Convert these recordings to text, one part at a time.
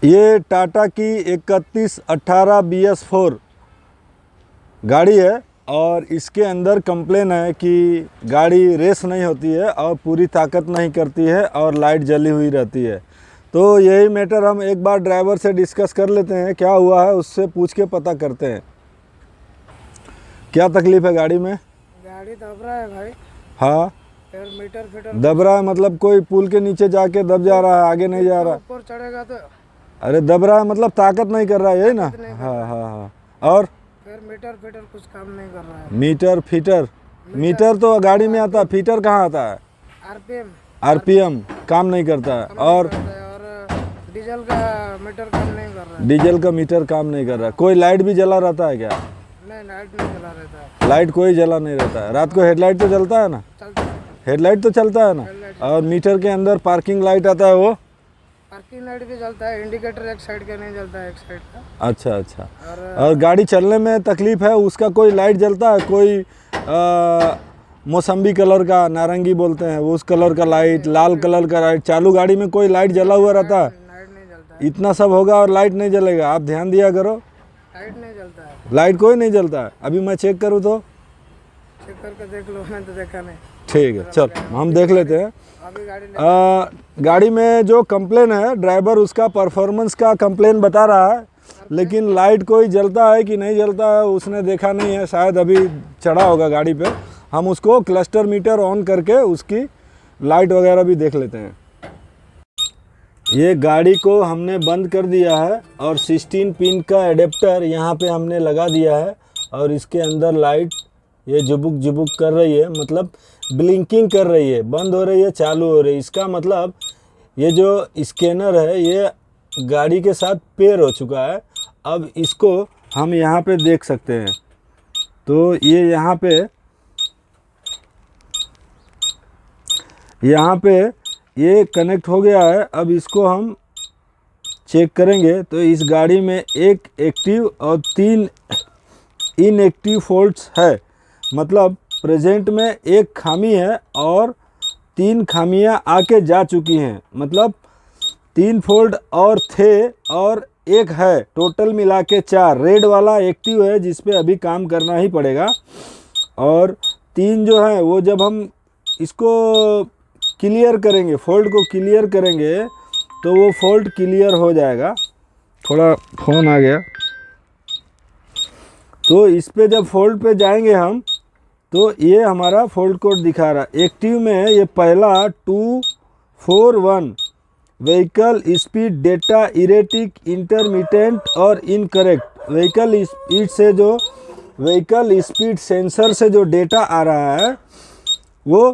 ये टाटा की 3118 BS4 गाड़ी है और इसके अंदर कंप्लेन है कि गाड़ी रेस नहीं होती है और पूरी ताकत नहीं करती है और लाइट जली हुई रहती है। तो यही मैटर हम एक बार ड्राइवर से डिस्कस कर लेते हैं, क्या हुआ है उससे पूछ के पता करते हैं। क्या तकलीफ़ है गाड़ी में? गाड़ी दब रहा है भाई। हाँ, फिर मीटर फिटर दब रहा है मतलब कोई पुल के नीचे जाके दब जा रहा है, आगे नहीं जा रहा। ऊपर चढ़ेगा तो अरे दब रहा है मतलब ताकत नहीं कर रहा है, यही ना? ताकत नहीं कर हाँ हाँ हाँ। और फिर मीटर फिटर कुछ काम नहीं कर रहा है। मीटर फीटर, मीटर तो गाड़ी में आता है, फीटर कहाँ आता है? आरपीएम आरपीएम काम नहीं करता है। और डीजल का मीटर काम नहीं कर रहा है। डीजल का मीटर काम नहीं कर रहा। कोई लाइट भी जला रहता है क्या? नहीं, लाइट नहीं जला रहता है। लाइट कोई जला नहीं रहता है। रात को हेडलाइट तो जलता है ना? चलता है, हेडलाइट तो चलता है ना? हेडलाइट। और मीटर के अंदर पार्किंग लाइट आता है, वो पार्किंग लाइट भी जलता है, इंडिकेटर एक साइड का नहीं जलता है, एक साइड का। अच्छा अच्छा। और गाड़ी चलने में तकलीफ है, उसका कोई लाइट जलता है? कोई मौसम्बी कलर का, नारंगी बोलते हैं उस कलर का लाइट, लाल कलर का लाइट, चालू गाड़ी में कोई लाइट जला हुआ रहता है? लाइट नहीं जलता है। इतना सब होगा और लाइट नहीं जलेगा? आप ध्यान दिया करो, लाइट नहीं जलता है। लाइट कोई नहीं जलता है। अभी मैं चेक करूँ तो? चेक करके देख लो, मैंने तो देखा नहीं। ठीक है, चल हम देख लेते हैं। अभी गाड़ी गाड़ी में जो कंप्लेन है, ड्राइवर उसका परफॉर्मेंस का कंप्लेन बता रहा है, लेकिन लाइट कोई जलता है कि नहीं जलता है उसने देखा नहीं है, शायद अभी चढ़ा होगा गाड़ी पे। हम उसको क्लस्टर मीटर ऑन करके उसकी लाइट वगैरह भी देख लेते हैं। ये गाड़ी को हमने बंद कर दिया है और 16 पिन का एडेप्टर यहाँ पे हमने लगा दिया है और इसके अंदर लाइट ये जुबुक जुबुक कर रही है, मतलब ब्लिंकिंग कर रही है, बंद हो रही है, चालू हो रही है। इसका मतलब ये जो स्कैनर है ये गाड़ी के साथ पेयर हो चुका है। अब इसको हम यहाँ पे देख सकते हैं। तो ये यहाँ पे ये कनेक्ट हो गया है। अब इसको हम चेक करेंगे तो इस गाड़ी में एक एक्टिव और 3 इनएक्टिव फॉल्ट्स है, मतलब प्रेजेंट में एक खामी है और 3 खामियां आके जा चुकी हैं, मतलब 3 फॉल्ट और थे और एक है, टोटल मिला के 4। रेड वाला एक्टिव है जिस पे अभी काम करना ही पड़ेगा और 3 जो है वो जब हम इसको क्लियर करेंगे, फॉल्ट को क्लियर करेंगे तो वो फॉल्ट क्लियर हो जाएगा। थोड़ा फ़ोन आ गया। तो इस पे जब फॉल्ट पे जाएंगे हम तो ये हमारा फॉल्ट कोड दिखा रहा है। एक्टिव में ये पहला 241 vehicle speed data erratic intermittent और इनकरेक्ट। व्हीकल स्पीड से जो व्हीकल स्पीड सेंसर से जो डेटा आ रहा है वो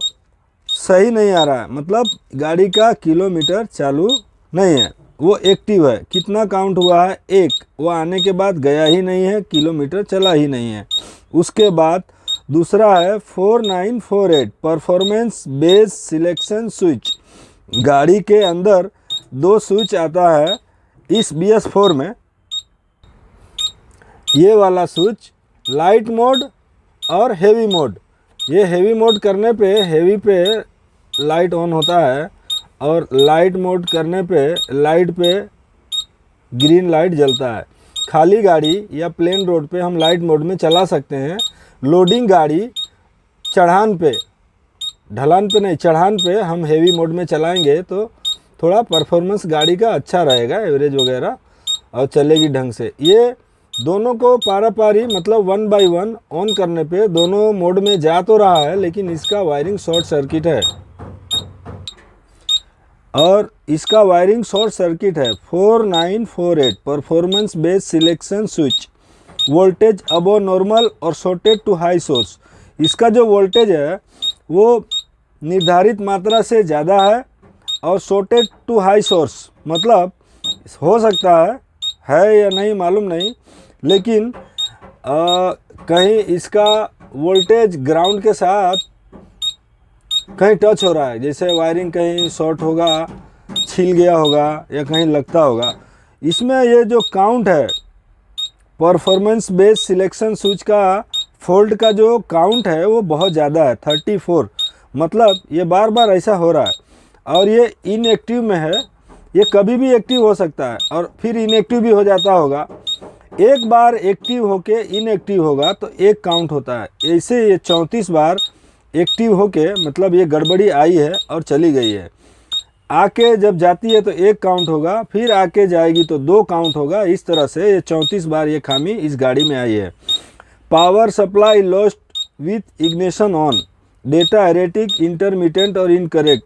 सही नहीं आ रहा है, मतलब गाड़ी का किलोमीटर चालू नहीं है, वो एक्टिव है। कितना काउंट हुआ है? 1। वो आने के बाद गया ही नहीं है, किलोमीटर चला ही नहीं है। उसके बाद दूसरा है 4948 परफॉर्मेंस बेस सिलेक्शन स्विच। गाड़ी के अंदर 2 स्विच आता है इस BS4 में। ये वाला स्विच लाइट मोड और हेवी मोड। ये हेवी मोड करने पे हेवी पे लाइट ऑन होता है और लाइट मोड करने पे लाइट पे ग्रीन लाइट जलता है। खाली गाड़ी या प्लेन रोड पे हम लाइट मोड में चला सकते हैं। लोडिंग गाड़ी चढ़ान पे, ढलान पे नहीं, चढ़ान पे हम हेवी मोड में चलाएंगे तो थोड़ा परफॉर्मेंस गाड़ी का अच्छा रहेगा, एवरेज वगैरह, और चलेगी ढंग से। ये दोनों को पारा पारी, मतलब 1 बाई 1 ऑन करने पे दोनों मोड में जा तो रहा है, लेकिन इसका वायरिंग शॉर्ट सर्किट है और इसका वायरिंग शॉर्ट सर्किट है। 4948 performance base selection switch, voltage above normal और शॉर्टेड टू हाई सोर्स। इसका जो वोल्टेज है वो निर्धारित मात्रा से ज़्यादा है और शॉर्टेड टू हाई सोर्स, मतलब हो सकता है या नहीं मालूम नहीं, लेकिन कहीं इसका वोल्टेज ग्राउंड के साथ कहीं टच हो रहा है, जैसे वायरिंग कहीं शॉर्ट होगा, छिल गया होगा या कहीं लगता होगा। इसमें ये जो काउंट है परफॉर्मेंस बेस सिलेक्शन स्विच का, फॉल्ट का जो काउंट है वो बहुत ज़्यादा है, 34। मतलब ये बार बार ऐसा हो रहा है और ये इनएक्टिव में है। ये कभी भी एक्टिव हो सकता है और फिर इनएक्टिव भी हो जाता होगा। एक बार एक्टिव होके इनएक्टिव होगा तो एक काउंट होता है। ऐसे ये 34 बार एक्टिव होके मतलब ये गड़बड़ी आई है और चली गई है। आके जब जाती है तो एक काउंट होगा, फिर आके जाएगी तो 2 काउंट होगा। इस तरह से ये 34 बार ये खामी इस गाड़ी में आई है। Power supply lost with ignition on, data erratic, intermittent और इनकरेक्ट।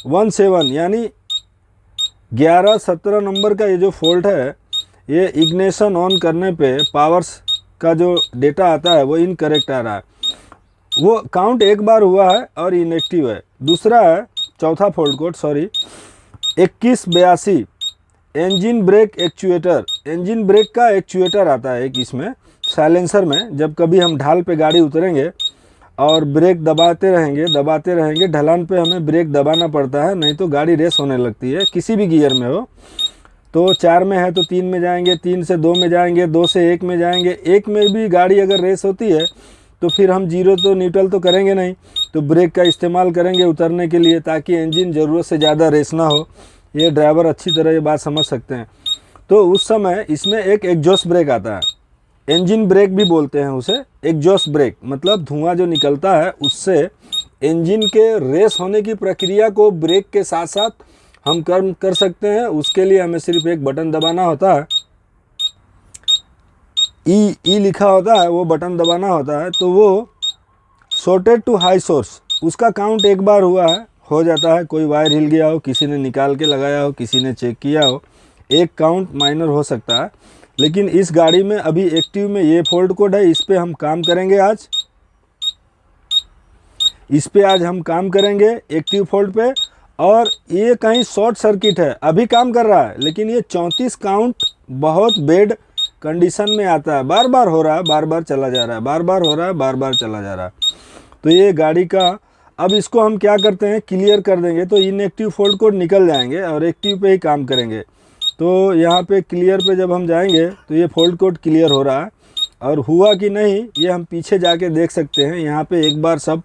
1117 यानी 11-17 नंबर का ये जो फॉल्ट है, ये इग्निशन ऑन करने पे पावर्स का जो डेटा आता है वो इनकरेक्ट आ रहा है। वो काउंट एक बार हुआ है और इनएक्टिव है। दूसरा है चौथा fault code, sorry, 2182 engine brake actuator. Engine brake का एक्चुएटर आता है एक इसमें साइलेंसर में। जब कभी हम ढाल पे गाड़ी उतरेंगे और ब्रेक दबाते रहेंगे, ढलान पे हमें ब्रेक दबाना पड़ता है, नहीं तो गाड़ी रेस होने लगती है, किसी भी गियर में हो। तो 4 में है तो 3 में जाएंगे, 3 से 2 में जाएंगे, 2 से 1 में जाएंगे। 1 में भी गाड़ी अगर रेस होती है तो फिर हम जीरो तो न्यूट्रल तो करेंगे नहीं, तो ब्रेक का इस्तेमाल करेंगे उतरने के लिए, ताकि इंजन ज़रूरत से ज़्यादा रेस ना हो। ये ड्राइवर अच्छी तरह ये बात समझ सकते हैं। तो उस समय इसमें एक एग्जॉस्ट ब्रेक आता है, इंजन ब्रेक भी बोलते हैं उसे। एग्जॉस्ट ब्रेक मतलब धुआं जो निकलता है उससे इंजन के रेस होने की प्रक्रिया को ब्रेक के साथ साथ हम कर सकते हैं। उसके लिए हमें सिर्फ एक बटन दबाना होता है, ई लिखा होता है, वो बटन दबाना होता है। तो वो शॉर्टेड टू हाई सोर्स, उसका काउंट एक बार हुआ है, हो जाता है। कोई वायर हिल गया हो, किसी ने निकाल के लगाया हो, किसी ने चेक किया हो, एक काउंट माइनर हो सकता है। लेकिन इस गाड़ी में अभी एक्टिव में ये फॉल्ट कोड है, इस पे हम काम करेंगे आज। इस पे आज हम काम करेंगे एक्टिव फॉल्ट पे। और ये कहीं शॉर्ट सर्किट है, अभी काम कर रहा है, लेकिन ये 34 काउंट बहुत बेड कंडीशन में आता है। बार बार हो रहा है, बार बार चला जा रहा है, बार बार हो रहा है, बार बार चला जा रहा है। तो ये गाड़ी का अब इसको हम क्या करते हैं, क्लियर कर देंगे तो इनएक्टिव फॉल्ट कोड निकल जाएंगे और एक्टिव पे ही काम करेंगे। तो यहाँ पे क्लियर पे जब हम जाएंगे तो ये फॉल्ट कोड क्लियर हो रहा है। और हुआ कि नहीं ये हम पीछे जाके देख सकते हैं। यहाँ पे एक बार सब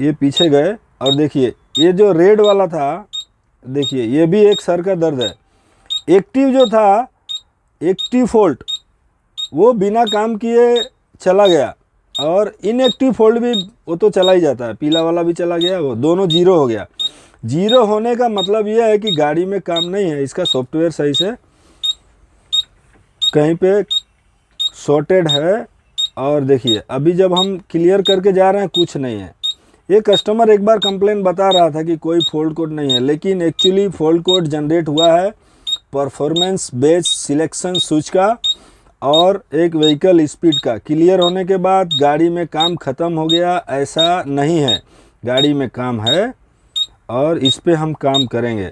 ये पीछे गए और देखिए ये जो रेड वाला था, देखिए ये भी एक सर का दर्द है। एक्टिव जो था, एक्टिव फॉल्ट, वो बिना काम किए चला गया और इनएक्टिव फॉल्ट भी वो तो चला ही जाता है। पीला वाला भी चला गया, वो दोनों जीरो हो गया। जीरो होने का मतलब यह है कि गाड़ी में काम नहीं है, इसका सॉफ्टवेयर सही से कहीं पे शॉर्टेड है। और देखिए अभी जब हम क्लियर करके जा रहे हैं कुछ नहीं है। ये कस्टमर एक बार कंप्लेन बता रहा था कि कोई फॉल्ट कोड नहीं है, लेकिन एक्चुअली फॉल्ट कोड जनरेट हुआ है परफॉर्मेंस बेस्ड सिलेक्शन स्विच का और एक व्हीकल स्पीड का। क्लियर होने के बाद गाड़ी में काम ख़त्म हो गया, ऐसा नहीं है। गाड़ी में काम है और इस पे हम काम करेंगे।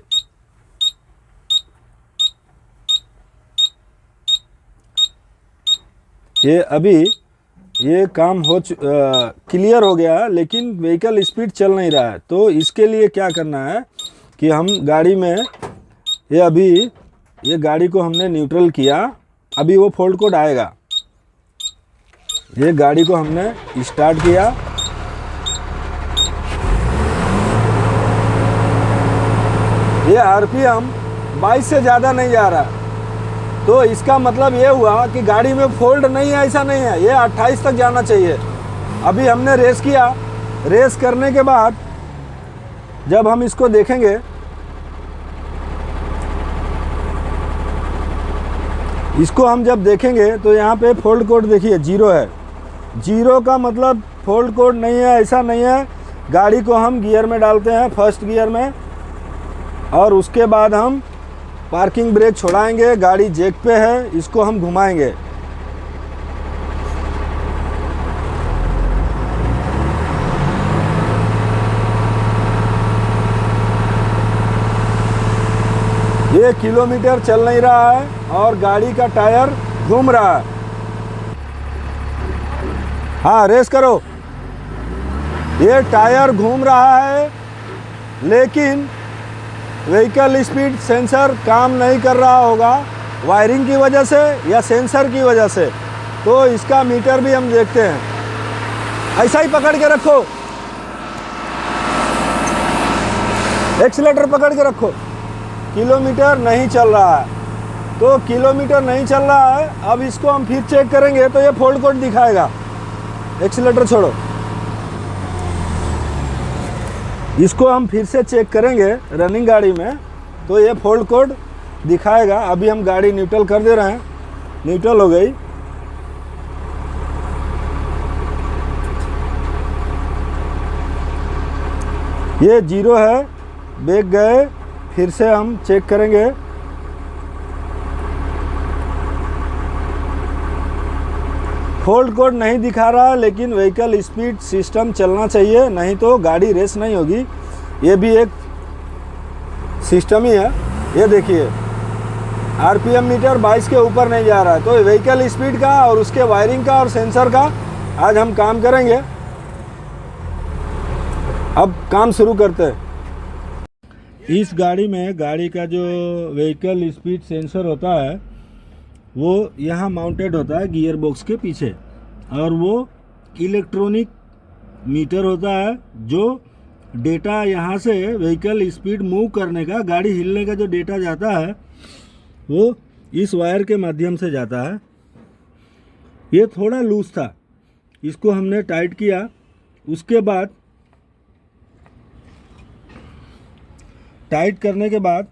ये अभी ये काम हो क्लियर हो गया, लेकिन व्हीकल स्पीड चल नहीं रहा है। तो इसके लिए क्या करना है कि हम गाड़ी में ये अभी ये गाड़ी को हमने न्यूट्रल किया, अभी वो फॉल्ट कोड आएगा। ये गाड़ी को हमने स्टार्ट किया, ये आरपीएम 22 से ज़्यादा नहीं जा रहा, तो इसका मतलब ये हुआ कि गाड़ी में फॉल्ट नहीं है, ऐसा नहीं है। ये 28 तक जाना चाहिए। अभी हमने रेस किया, रेस करने के बाद जब हम इसको देखेंगे, इसको हम जब देखेंगे तो यहाँ पे फॉल्ट कोड देखिए जीरो है। जीरो का मतलब फॉल्ट कोड नहीं है, ऐसा नहीं है। गाड़ी को हम गियर में डालते हैं, फर्स्ट गियर में, और उसके बाद हम पार्किंग ब्रेक छोड़ाएंगे। गाड़ी जैक पे है, इसको हम घुमाएंगे। ये किलोमीटर चल नहीं रहा है और गाड़ी का टायर घूम रहा है। हाँ, रेस करो। ये टायर घूम रहा है, लेकिन व्हीकल स्पीड सेंसर काम नहीं कर रहा होगा, वायरिंग की वजह से या सेंसर की वजह से। तो इसका मीटर भी हम देखते हैं। ऐसा ही पकड़ के रखो। एक्सीलेटर पकड़ के रखो। किलोमीटर नहीं चल रहा है, तो किलोमीटर नहीं चल रहा है। अब इसको हम फिर चेक करेंगे तो ये फॉल्ट कोड दिखाएगा। एक्सीलेटर छोड़ो, इसको हम फिर से चेक करेंगे रनिंग गाड़ी में तो ये फॉल्ट कोड दिखाएगा। अभी हम गाड़ी न्यूट्रल कर दे रहे हैं, न्यूट्रल हो गई। ये 0 है, बैक गए, फिर से हम चेक करेंगे। फॉल्ट कोड नहीं दिखा रहा, लेकिन व्हीकल स्पीड सिस्टम चलना चाहिए, नहीं तो गाड़ी रेस नहीं होगी। ये भी एक सिस्टम ही है। ये देखिए आरपीएम मीटर 22 के ऊपर नहीं जा रहा है, तो व्हीकल स्पीड का और उसके वायरिंग का और सेंसर का आज हम काम करेंगे। अब काम शुरू करते हैं। इस गाड़ी में गाड़ी का जो व्हीकल स्पीड सेंसर होता है वो यहाँ माउंटेड होता है गियर बॉक्स के पीछे, और वो इलेक्ट्रॉनिक मीटर होता है जो डेटा यहाँ से व्हीकल स्पीड मूव करने का, गाड़ी हिलने का जो डेटा जाता है वो इस वायर के माध्यम से जाता है। ये थोड़ा लूज था, इसको हमने टाइट किया। उसके बाद टाइट करने के बाद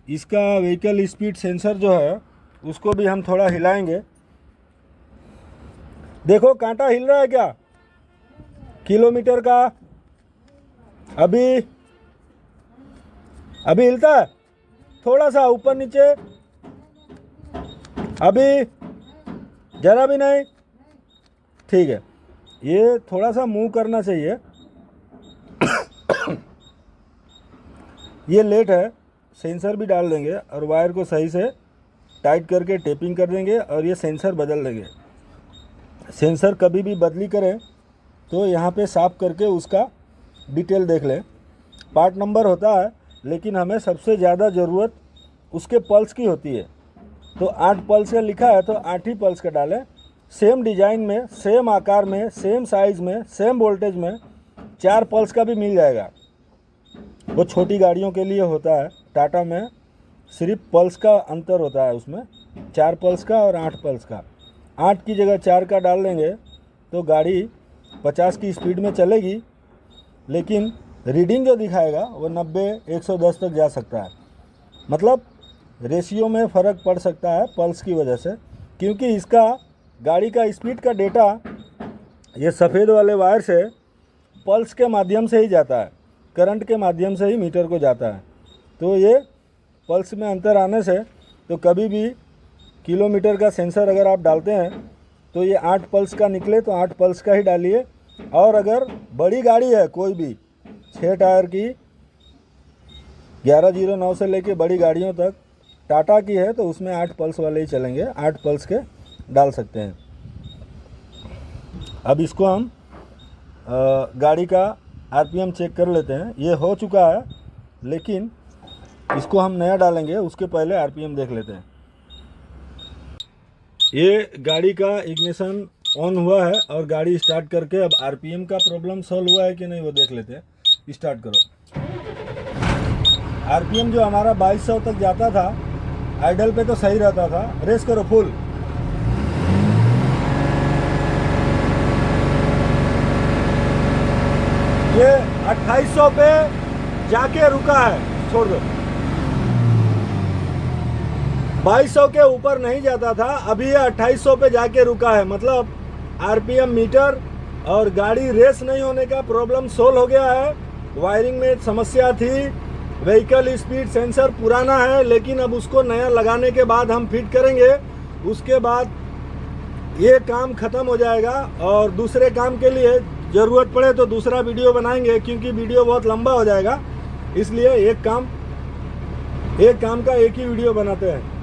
इसका व्हीकल स्पीड सेंसर जो है उसको भी हम थोड़ा हिलाएंगे। देखो कांटा हिल रहा है क्या किलोमीटर का? अभी हिलता है थोड़ा सा ऊपर नीचे, अभी जरा भी नहीं। ठीक है, ये थोड़ा सा मूव करना चाहिए। ये लेट है, सेंसर भी डाल देंगे और वायर को सही से टाइट करके टेपिंग कर देंगे और ये सेंसर बदल देंगे। सेंसर कभी भी बदली करें तो यहाँ पे साफ करके उसका डिटेल देख लें। पार्ट नंबर होता है, लेकिन हमें सबसे ज़्यादा ज़रूरत उसके पल्स की होती है। तो 8 पल्स का लिखा है तो 8 ही पल्स का डालें। सेम डिज़ाइन में, सेम आकार में, सेम साइज़ में, सेम वोल्टेज में 4 पल्स का भी मिल जाएगा। वो छोटी गाड़ियों के लिए होता है। टाटा में सिर्फ पल्स का अंतर होता है, उसमें 4 पल्स का और 8 पल्स का। 8 की जगह 4 का डाल देंगे तो गाड़ी 50 की स्पीड में चलेगी, लेकिन रीडिंग जो दिखाएगा वो 90-110 तक जा सकता है। मतलब रेशियो में फ़र्क पड़ सकता है पल्स की वजह से, क्योंकि इसका गाड़ी का स्पीड का डेटा ये सफ़ेद वाले वायर से पल्स के माध्यम से ही जाता है, करंट के माध्यम से ही मीटर को जाता है। तो ये पल्स में अंतर आने से तो कभी भी किलोमीटर का सेंसर अगर आप डालते हैं तो ये 8 पल्स का निकले तो 8 पल्स का ही डालिए। और अगर बड़ी गाड़ी है कोई भी 6 टायर की 1109 से लेके बड़ी गाड़ियों तक टाटा की है तो उसमें 8 पल्स वाले ही चलेंगे, 8 पल्स के डाल सकते हैं। अब इसको हम गाड़ी का आरपीएम चेक कर लेते हैं। ये हो चुका है, लेकिन इसको हम नया डालेंगे, उसके पहले आरपीएम देख लेते हैं। ये गाड़ी का इग्निशन ऑन हुआ है और गाड़ी स्टार्ट करके अब आरपीएम का प्रॉब्लम सॉल्व हुआ है कि नहीं वो देख लेते हैं। स्टार्ट करो। आरपीएम जो हमारा 2200 तक जाता था आइडल पे तो सही रहता था। रेस करो फुल। ये 2800 पे जाके रुका है, छोड़ दो। 2200 के ऊपर नहीं जाता था, अभी ये 2800 पे जाके रुका है। मतलब आरपीएम मीटर और गाड़ी रेस नहीं होने का प्रॉब्लम सोल्व हो गया है। वायरिंग में समस्या थी, व्हीकल स्पीड सेंसर पुराना है, लेकिन अब उसको नया लगाने के बाद हम फिट करेंगे। उसके बाद ये काम ख़त्म हो जाएगा और दूसरे काम के लिए ज़रूरत पड़े तो दूसरा वीडियो बनाएंगे, क्योंकि वीडियो बहुत लंबा हो जाएगा। इसलिए एक काम का एक ही वीडियो बनाते हैं।